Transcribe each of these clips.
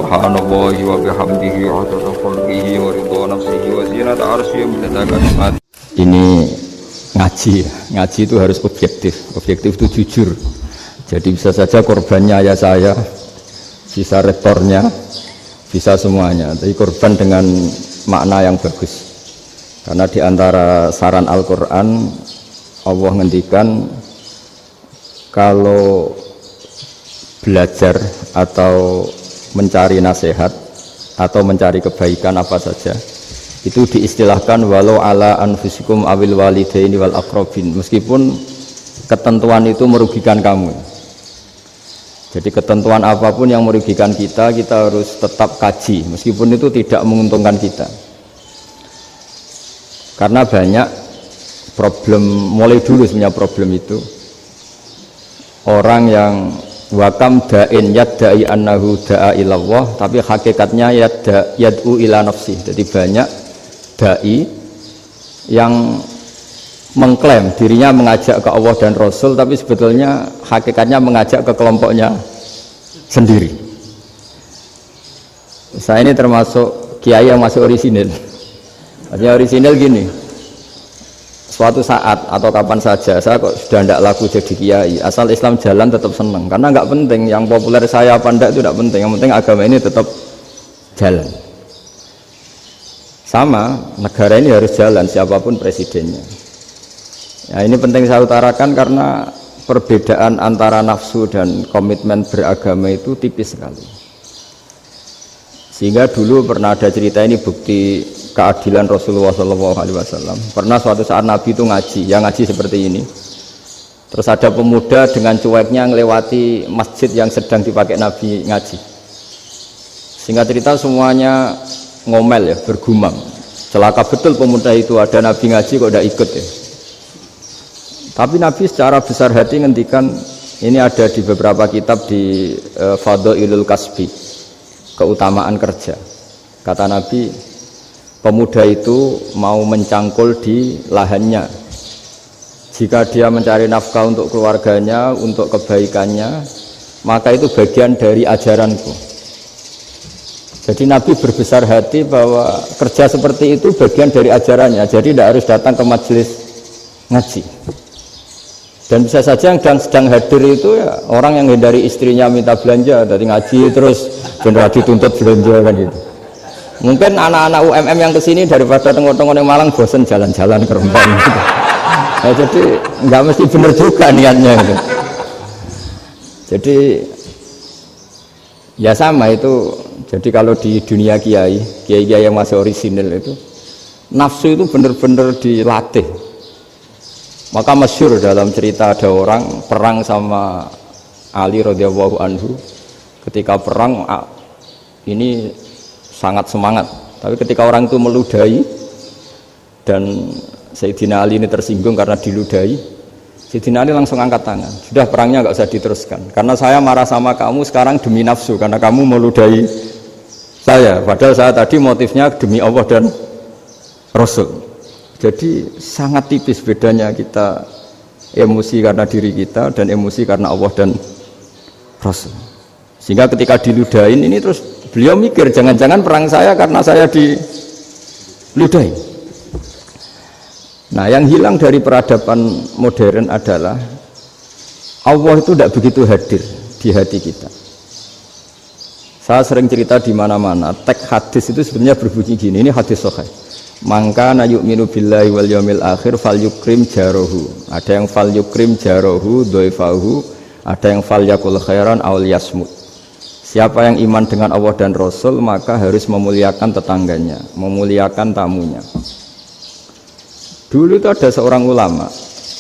subhanallahi wa bihamdihi adada khalqihi wa ridha nafsihi wa zinata arsyihi wa midada kalimatihi. Ini ngaji itu harus objektif itu jujur. Jadi bisa saja korbannya ayah saya, bisa rektornya, bisa semuanya, tapi korban dengan makna yang bagus. Karena di antara saran Al-Quran, Allah ngendikan kalau belajar atau mencari nasihat atau mencari kebaikan apa saja, itu diistilahkan walau ala anfusikum awil walidaini wal aqrabin, meskipun ketentuan itu merugikan kamu. Jadi ketentuan apapun yang merugikan kita harus tetap kaji, meskipun itu tidak menguntungkan kita. Karena banyak problem, mulai dulu sebenarnya problem itu orang yang wakam da'in yadda'i annahu da'a ilallah, tapi hakikatnya yad'u ila nafsi. Jadi banyak da'i yang mengklaim dirinya mengajak ke Allah dan Rasul, tapi sebetulnya hakikatnya mengajak ke kelompoknya sendiri. Saya ini termasuk kiai yang masih orisinil. Artinya orisinil gini, suatu saat atau kapan saja saya kok sudah tidak laku jadi kiai, asal Islam jalan tetap senang, karena nggak penting yang populer saya apa enggak itu tidak penting, yang penting agama ini tetap jalan. Sama, negara ini harus jalan siapapun presidennya. Ya, ini penting saya utarakan karena perbedaan antara nafsu dan komitmen beragama itu tipis sekali. Sehingga dulu pernah ada cerita, ini bukti keadilan Rasulullah SAW. Pernah suatu saat Nabi itu ngaji, yang ngaji seperti ini. Terus ada pemuda dengan cueknya ngelewati masjid yang sedang dipakai Nabi ngaji. Singkat cerita semuanya ngomel ya, bergumam. Celaka betul pemuda itu, ada Nabi ngaji kok tidak ikut ya. Tapi Nabi secara besar hati ngendikan, ini ada di beberapa kitab di Fadhailul Kasbi, keutamaan kerja. Kata Nabi, pemuda itu mau mencangkul di lahannya. Jika dia mencari nafkah untuk keluarganya, untuk kebaikannya, maka itu bagian dari ajaranku. Jadi Nabi berbesar hati bahwa kerja seperti itu bagian dari ajarannya. Jadi tidak harus datang ke majelis ngaji. Dan bisa saja yang sedang hadir itu ya orang yang hindari istrinya minta belanja, dari ngaji terus benar dituntut belanja kan gitu. Mungkin anak-anak UMM yang kesini daripada tengok-tengok yang Malang bosen jalan-jalan ke Rembang gitu. Nah, jadi nggak mesti benar juga niatnya gitu. Jadi ya sama itu. Jadi kalau di dunia kiai yang masih orisinil itu nafsu itu benar-benar dilatih. Maka masyhur dalam cerita ada orang perang sama Ali radhiyallahu anhu. Ketika perang ini sangat semangat, tapi ketika orang itu meludahi dan Sayyidina Ali ini tersinggung karena diludahi, Sayyidina Ali langsung angkat tangan, sudah perangnya nggak usah diteruskan karena saya marah sama kamu sekarang demi nafsu karena kamu meludahi saya, padahal saya tadi motifnya demi Allah dan Rasul. Jadi sangat tipis bedanya kita emosi karena diri kita dan emosi karena Allah dan Rasul. Sehingga ketika diludahin ini terus beliau mikir, jangan-jangan perang saya karena saya diludahi. Nah, yang hilang dari peradaban modern adalah Allah itu tidak begitu hadir di hati kita. Saya sering cerita di mana-mana, teks hadis itu sebenarnya berbunyi gini, ini hadis sahih. Mangka na yu'minu billahi wal yaumil akhir fal yukrim jarohu. Ada yang fal yukrim jarohu doifahu, ada yang fal yakul khairan aw yasmut. Siapa yang iman dengan Allah dan Rasul maka harus memuliakan tetangganya, memuliakan tamunya. Dulu itu ada seorang ulama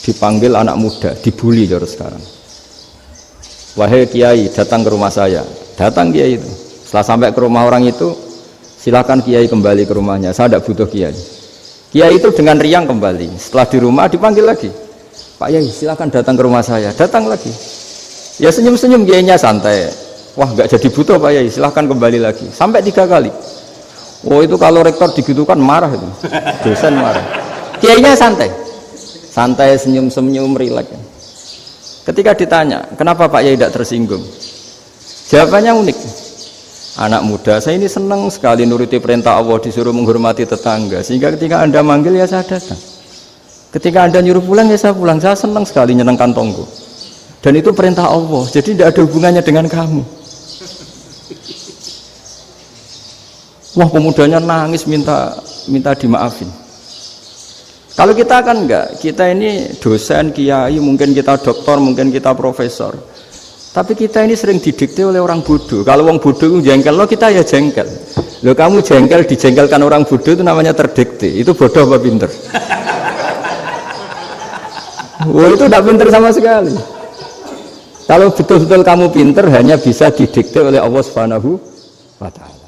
dipanggil anak muda, dibully terus sekarang. Wahai kiai, datang ke rumah saya. Datang kiai itu. Setelah sampai ke rumah orang itu, silakan kiai kembali ke rumahnya, saya tidak butuh kiai. Kiai itu dengan riang kembali. Setelah di rumah dipanggil lagi, Pak Yai silakan datang ke rumah saya. Datang lagi, ya senyum-senyum kiainya santai. Wah nggak jadi butuh Pak Yai, silahkan kembali lagi. Sampai 3 kali. Oh itu kalau rektor digitukan marah itu, dosen marah. Kiainya santai, santai senyum-senyum rileks. Ketika ditanya, kenapa Pak Yai tidak tersinggung? Jawabannya unik. anak muda, saya ini senang sekali nuruti perintah Allah, disuruh menghormati tetangga, sehingga ketika Anda manggil ya saya datang, ketika Anda nyuruh pulang ya saya pulang, saya senang sekali nyenangkan tonggo, dan itu perintah Allah, jadi tidak ada hubungannya dengan kamu. Wah, pemudanya nangis minta dimaafin. Kalau kita kan enggak, kita ini dosen, kiai, mungkin kita doktor, mungkin kita profesor, tapi kita ini sering didikte oleh orang bodoh. Kalau orang bodoh itu jengkel, lo kita ya jengkel. Lo kamu jengkel, dijengkelkan orang bodoh itu namanya terdikte. Itu bodoh apa pinter? Wah, itu tidak pinter sama sekali. Kalau betul-betul kamu pinter, hanya bisa didikte oleh Allah Subhanahu wa Ta'ala.